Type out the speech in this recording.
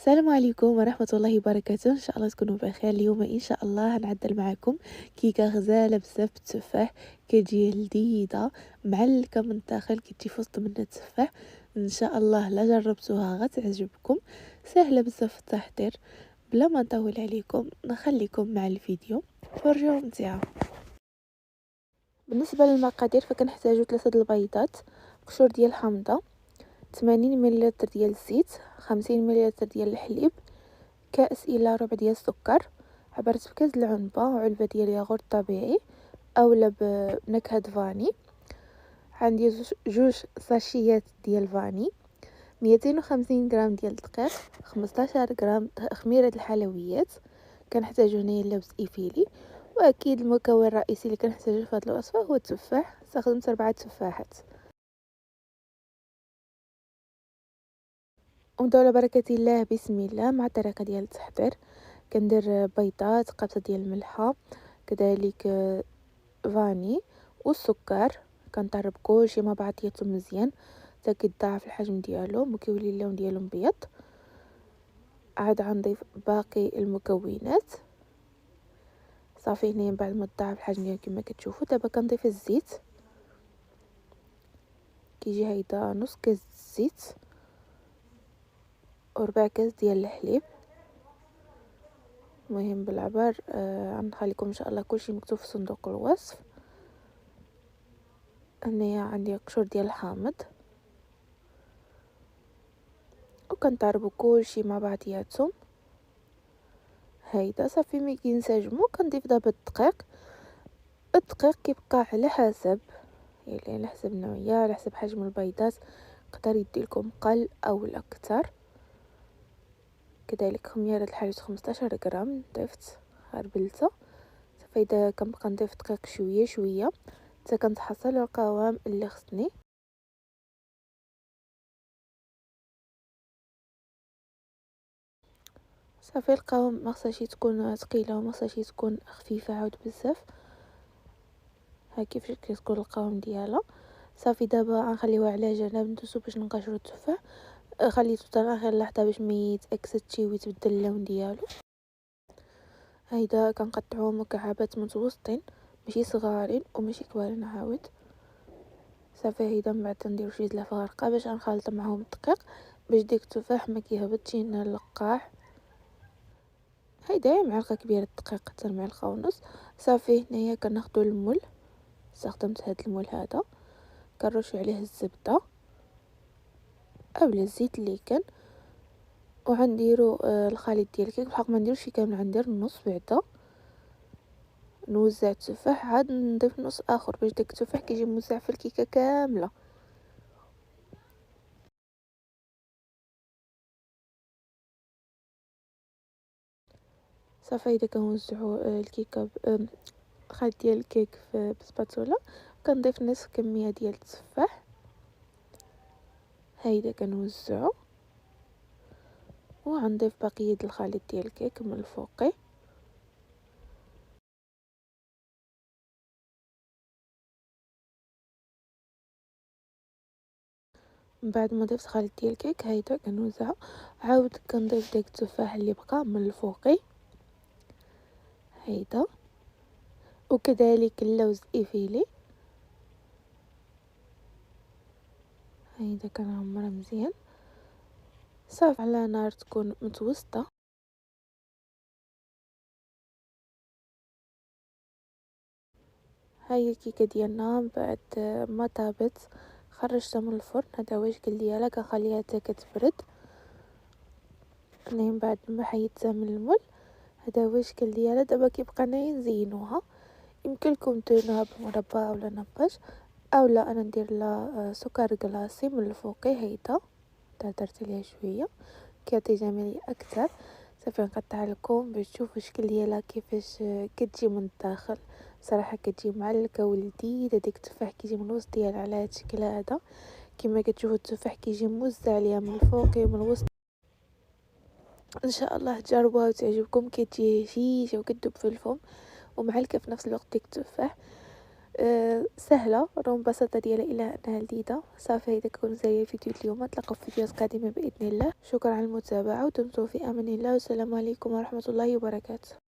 السلام عليكم ورحمة الله وبركاته. ان شاء الله تكونوا بخير. اليوم ان شاء الله هنعدل معكم كيكه غزاله بزاف بالتفاح، كتجي لذيذه معلكه من الداخل، كتجي في وسط منها التفاح. ان شاء الله لا جربتوها غتعجبكم، سهله بزاف في التحضير. بلا ما نطول عليكم نخليكم مع الفيديو، فرجه ممتعه. بالنسبه للمقادير فكنحتاجو 3 البيضات، قشور ديال الحامضه، 80 مليلتر ديال الزيت، 50 مليلتر ديال الحليب، كأس إلى ربع ديال السكر، عبرت بكاس العنبة وعلبة ديال ياغورت طبيعي أولا بنكهة فاني. عندي جوج ساشيات ديال فاني، 250 غرام ديال الدقيق، 15 غرام خميرة الحلويات. كنحتاجو هنايا اللوز ايفيلي، واكيد المكون الرئيسي اللي كنحتاجو في هذه الوصفه هو التفاح. استخدمت 4 تفاحات. ونبداو على بركه الله، بسم الله. مع الطريقه ديال التحضير، كندير بيضات، قبصه ديال الملحه، كذلك فاني والسكر. كنطرب كلشي مع بعضياتو مزيان حتى كيتضاعف الحجم ديالو وكيولي اللون ديالو مبيض. عاد غنضيف باقي المكونات صافي. هنايا من بعد ما تضاعف الحجم ديالو كما كتشوفوا، دابا كنضيف الزيت. كيجي هيدا نص كاس الزيت وربع كاس ديال الحليب. المهم بالعبار غنخليكم ان شاء الله كلشي مكتوب في صندوق الوصف. هنايا عندي قشور ديال الحامض، وكنضربوا كلشي مع بعضياتهم. هيدا صافي ملي كينسجموا كنضيف دابا الدقيق كيبقى على حسب، يعني على حسب النوعيه، على حسب حجم البيضات. يقدر يديلكم قل او اكثر. كذلك خميره الحليب 15 غرام ضفت غربلتها صافي. دا كنبقى نضيف دقيق شويه شويه حتى كنتحصل على القوام اللي خصني. صافي القوام ما خصهاش تكون ثقيله وما خصهاش تكون خفيفه عاود بزاف. ها كيفاش كتكون القوام ديالها. صافي دابا غنخليوها على جنب، ندوزو باش نقشرو التفاح. خليته حتى اخر لحظه باش ما يتاكسدش ويتبدل اللون ديالو. هيدا كنقطعوه مكعبات متوسطين، ماشي صغارين وماشي كبارين عاود. صافي هيدا من بعد نديرو شويه د الفارقه باش نخلط معاهم الدقيق باش ديك التفاح ما كيهبطش لنا اللقاح. هيدا معلقه كبيره الدقيق حتى معلقه ونص. صافي هنايا كناخدو المول، استخدمت هاد المول هذا. كنرشو عليه الزبده اولا الزيت اللي كان، وغنديرو الخليط ديال الكيك. بحق ما نديرش كامل، غندير النص بعدا نوزع التفاح، عاد نضيف نص اخر باش داك التفاح كيجي موزع في الكيكه كامله. صافي اذا كنوزعوا الكيكه الخليط ديال الكيك في بسباتولا. كنضيف نصف كميه ديال التفاح. هيدا كنوزعو وغنضيف بقيه الخليط ديال الكيك من الفوقي. من بعد ما ضفت خليط ديال الكيك هيدا كنوزعو، عاود كنضيف داك التفاح اللي بقى من الفوقي هيدا، وكذلك اللوز ايفيلي. هيدا كنعمر مزيان صافي على نار تكون متوسطه. هاي الكيكه ديالنا من بعد ما طابت خرجتها من الفرن. هذا هو الشكل ديالها. كنخليها حتى كتبرد. من بعد ما حيدتها من المول هذا هو الشكل ديالها. دابا كيبقى نزينوها. يمكن لكم ديروها بمربى اولا نباش، اولا انا ندير لها سكر كلاصي من الفوقي. هيدا درت عليها شويه كيعطي جماليه اكثر. صافي نقطع لكم باش تشوفوا الشكل ديالها كيفاش كتجي من الداخل. صراحه كتجي معلكه ولذيذه. ديك التفاح كيجي من الوسط ديالها على هذا الشكل هذا. كما كتشوفوا التفاح كيجي موزع عليها من الفوق ومن الوسط. ان شاء الله تجربوها وتعجبكم. كتجي هشيشه وكتدوب في الفم ومعلكه في نفس الوقت ديك التفاح. سهله رغم البساطه ديالها الا انها لذيذه. صافي هذا كيكون مزال الفيديو اليوم، نتلاقاو في فيديوهات قادمه باذن الله. شكرا على المتابعه ودمتم في امان الله، والسلام عليكم ورحمه الله وبركاته.